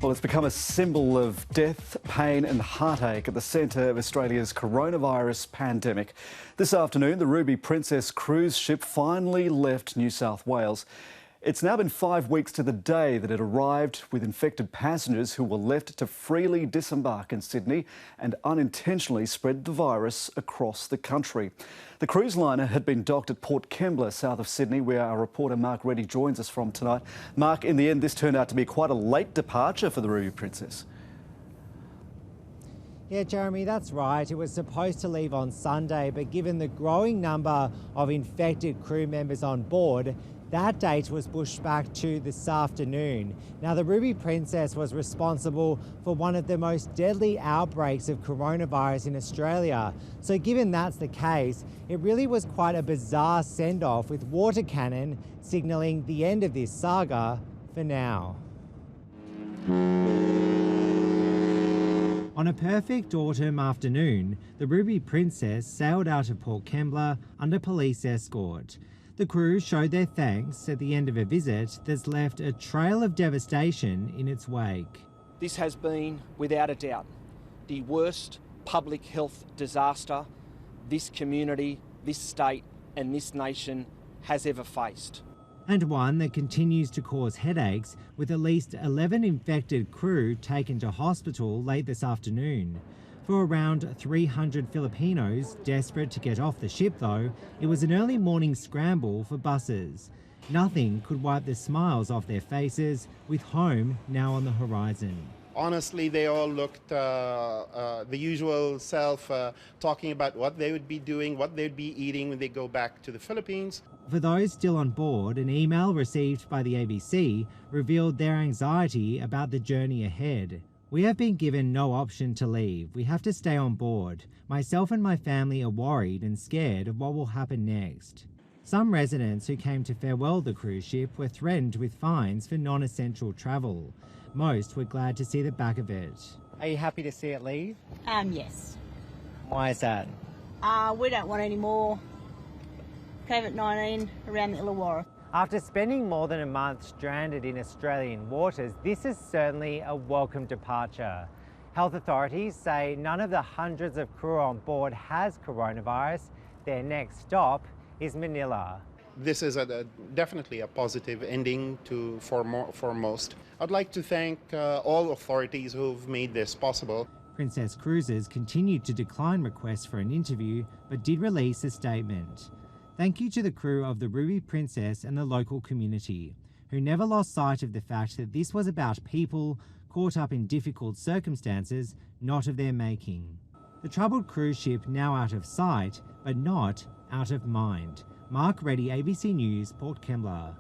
Well, it's become a symbol of death, pain and heartache at the centre of Australia's coronavirus pandemic. This afternoon, the Ruby Princess cruise ship finally left New South Wales. It's now been 5 weeks to the day that it arrived with infected passengers who were left to freely disembark in Sydney and unintentionally spread the virus across the country. The cruise liner had been docked at Port Kembla, south of Sydney, where our reporter Mark Reddie joins us from tonight. Mark, in the end, this turned out to be quite a late departure for the Ruby Princess. Yeah, Jeremy, that's right. It was supposed to leave on Sunday, but given the growing number of infected crew members on board, that date was pushed back to this afternoon. Now, the Ruby Princess was responsible for one of the most deadly outbreaks of coronavirus in Australia. So given that's the case, it really was quite a bizarre send-off, with water cannon signalling the end of this saga for now. On a perfect autumn afternoon, the Ruby Princess sailed out of Port Kembla under police escort. The crew showed their thanks at the end of a visit that's left a trail of devastation in its wake. This has been, without a doubt, the worst public health disaster this community, this state and this nation has ever faced. And one that continues to cause headaches, with at least 11 infected crew taken to hospital late this afternoon. For around 300 Filipinos desperate to get off the ship, though, it was an early morning scramble for buses. Nothing could wipe the smiles off their faces, with home now on the horizon. Honestly, they all looked the usual self, talking about what they would be doing, what they'd be eating when they go back to the Philippines. For those still on board, an email received by the ABC revealed their anxiety about the journey ahead. "We have been given no option to leave. We have to stay on board. Myself and my family are worried and scared of what will happen next." Some residents who came to farewell the cruise ship were threatened with fines for non-essential travel. Most were glad to see the back of it. Are you happy to see it leave? Yes. Why is that? We don't want any more COVID-19 around the Illawarra. After spending more than a month stranded in Australian waters, this is certainly a welcome departure. Health authorities say none of the hundreds of crew on board has coronavirus. Their next stop is Manila. This is definitely a positive ending for most. I'd like to thank all authorities who've made this possible. Princess Cruises continued to decline requests for an interview, but did release a statement. Thank you to the crew of the Ruby Princess and the local community, who never lost sight of the fact that this was about people caught up in difficult circumstances, not of their making. The troubled cruise ship now out of sight, but not out of mind. Mark Reddie, ABC News, Port Kembla.